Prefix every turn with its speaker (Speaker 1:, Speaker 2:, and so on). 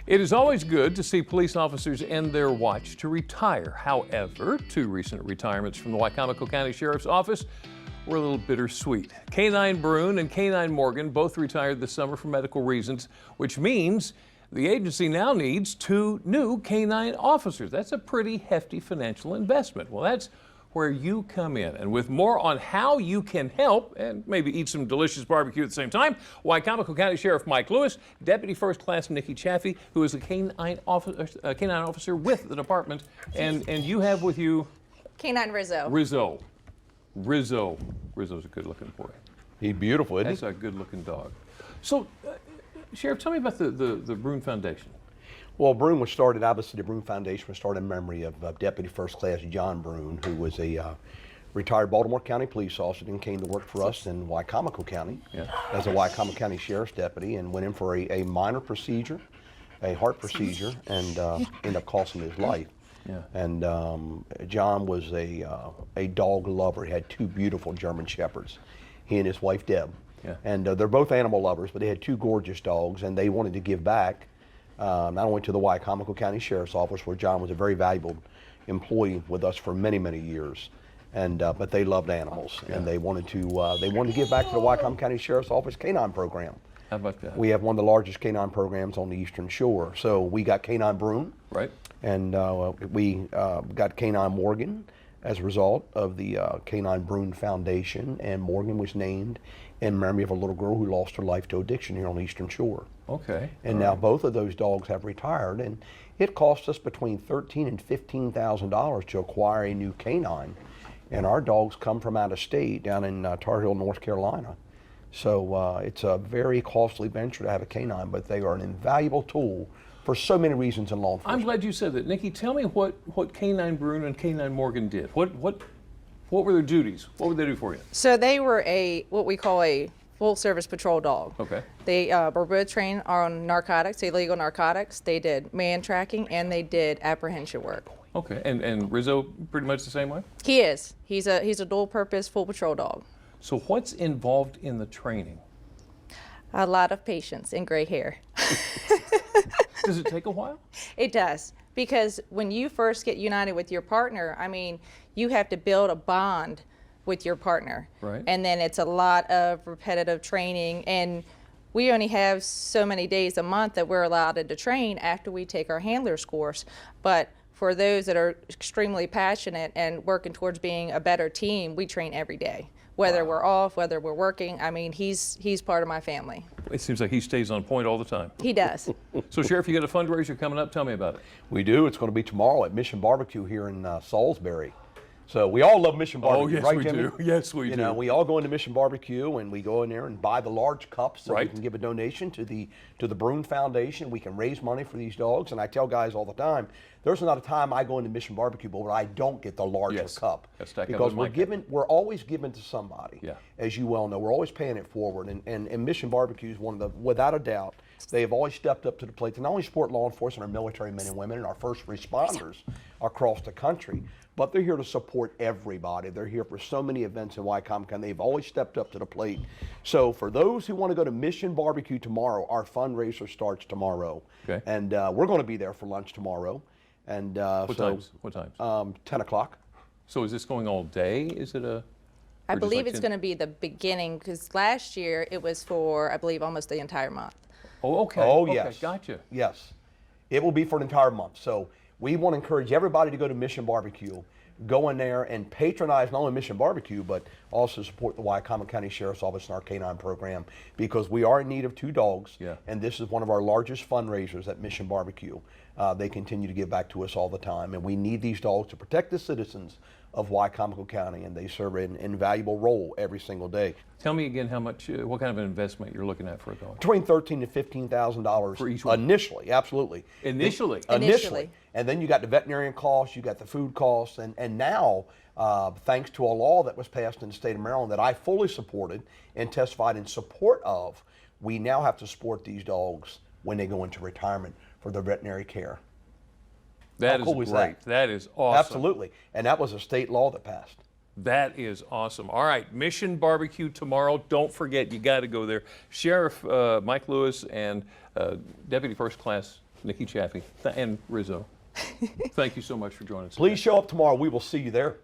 Speaker 1: It is always good to see police officers end their watch to retire. However, two recent retirements from the Wicomico County Sheriff's Office were a little bittersweet. K-9 Brune and K-9 Morgan both retired this summer for medical reasons, which means the agency now needs 2 new K-9 officers. That's a pretty hefty financial investment. Well, that's where you come in. And with more on how you can help and maybe eat some delicious barbecue at the same time, Wicomico County Sheriff Mike Lewis, Deputy First Class Nikki Chaffee, who is a K-9 officer with the department, and you have with you
Speaker 2: K-9 Rizzo.
Speaker 1: Rizzo's a good-looking boy.
Speaker 3: He's beautiful, isn't he?
Speaker 1: That's a good-looking dog. So, Sheriff, tell me about the Brune Foundation.
Speaker 3: Well, Brune was started, obviously the Brune Foundation was started in memory of Deputy First Class John Brune, who was a retired Baltimore County police officer and came to work for us in Wicomico County as a Wicomico County Sheriff's deputy, and went in for a minor procedure, a heart procedure, and ended up costing his life.
Speaker 1: Yeah.
Speaker 3: And John was a dog lover. He had 2 beautiful German Shepherds, he and his wife Deb.
Speaker 1: Yeah.
Speaker 3: And they're both animal lovers, but they had 2 gorgeous dogs, and they wanted to give back not only to the Wicomico County Sheriff's Office, where John was a very valuable employee with us for many, many years, and but they loved animals, and they wanted to give back to the Wicomico County Sheriff's Office K-9 program.
Speaker 1: How about that?
Speaker 3: We have one of the largest K-9 programs on the Eastern Shore. So we got K-9 Brune,
Speaker 1: right,
Speaker 3: and we got K-9 Morgan as a result of the K-9 Brune Foundation, and Morgan was named in memory of a little girl who lost her life to addiction here on the Eastern Shore.
Speaker 1: Okay.
Speaker 3: And now both of those dogs have retired, and it cost us between $13,000 and $15,000 to acquire a new K-9. And our dogs come from out of state, down in Tar Heel, North Carolina. So it's a very costly venture to have a K-9, but they are an invaluable tool for so many reasons in law enforcement.
Speaker 1: I'm glad you said that. Nikki, tell me what K-9 Brune and K-9 Morgan did. What were their duties? What would they do for you?
Speaker 2: So they were what we call a full service patrol dog.
Speaker 1: Okay.
Speaker 2: They were both trained on narcotics, illegal narcotics. They did man tracking, and they did apprehension work.
Speaker 1: Okay, and Rizzo pretty much the same way?
Speaker 2: He is. He's a dual purpose full patrol dog.
Speaker 1: So what's involved in the training?
Speaker 2: A lot of patience and gray hair.
Speaker 1: Does it take a while?
Speaker 2: It does, because when you first get united with your partner, I mean, you have to build a bond with your partner.
Speaker 1: Right.
Speaker 2: And then it's a lot of repetitive training, and we only have so many days a month that we're allowed to train after we take our handler's course. But for those that are extremely passionate and working towards being a better team, we train every day. Whether we're off, whether we're working, I mean, he's part of my family.
Speaker 1: It seems like he stays on point all the time.
Speaker 2: He does.
Speaker 1: So, Sheriff, you got a fundraiser coming up. Tell me about it.
Speaker 3: We do. It's going to be tomorrow at Mission Barbecue here in Salisbury. So we all love Mission Barbecue,
Speaker 1: yes,
Speaker 3: right,
Speaker 1: we
Speaker 3: Jimmy?
Speaker 1: do. Yes, we do.
Speaker 3: You know, we all go into Mission Barbecue, and we go in there and buy the large cups so we
Speaker 1: Right.
Speaker 3: can give a donation to the Brune Foundation. We can raise money for these dogs, and I tell guys all the time, there's not a time I go into Mission Barbecue where I don't get the larger cup.
Speaker 1: That's that
Speaker 3: because
Speaker 1: was my
Speaker 3: we're always giving to somebody.
Speaker 1: Yeah.
Speaker 3: As you well know, we're always paying it forward, and Mission Barbecue is one of the, without a doubt, they have always stepped up to the plate to not only support law enforcement, our military men and women, and our first responders across the country, but they're here to support everybody. They're here for so many events in Wicomico, and they've always stepped up to the plate. So for those who want to go to Mission Barbecue tomorrow, our fundraiser starts tomorrow.
Speaker 1: Okay.
Speaker 3: And we're going to be there for lunch tomorrow. And
Speaker 1: What times?
Speaker 3: 10 o'clock.
Speaker 1: So is this going all day? Is it a...
Speaker 2: I
Speaker 1: or just
Speaker 2: believe
Speaker 1: like
Speaker 2: it's
Speaker 1: 10?
Speaker 2: going to be the beginning, because last year it was for, I believe, almost the entire month.
Speaker 1: Oh, okay.
Speaker 3: Oh,
Speaker 1: okay,
Speaker 3: yes.
Speaker 1: Gotcha.
Speaker 3: Yes. It will be for an entire month. So we want to encourage everybody to go to Mission Barbecue. Go in there and patronize not only Mission Barbecue, but also support the Wicomico County Sheriff's Office and our K-9 program, because we are in need of 2 dogs.
Speaker 1: Yeah.
Speaker 3: And this is one of our largest fundraisers at Mission Barbecue. They continue to give back to us all the time, and we need these dogs to protect the citizens of Wicomico County, and they serve an invaluable role every single day.
Speaker 1: Tell me again how much, what kind of an investment you're looking at for a dog?
Speaker 3: Between $13,000 to $15,000
Speaker 1: For each one?
Speaker 3: initially, absolutely.
Speaker 1: Initially?
Speaker 2: Initially.
Speaker 3: And then you got the veterinarian costs, you got the food costs, and now, thanks to a law that was passed in the state of Maryland that I fully supported and testified in support of, we now have to support these dogs when they go into retirement for their veterinary care.
Speaker 1: That
Speaker 3: How cool
Speaker 1: is
Speaker 3: is
Speaker 1: great. That is awesome.
Speaker 3: Absolutely. And that was a state law that passed.
Speaker 1: That is awesome. All right, Mission Barbecue tomorrow. Don't forget, you got to go there. Sheriff Mike Lewis and Deputy First Class Nikki Chaffee and Rizzo. Thank you so much for joining us.
Speaker 3: Please show up tomorrow. We will see you there.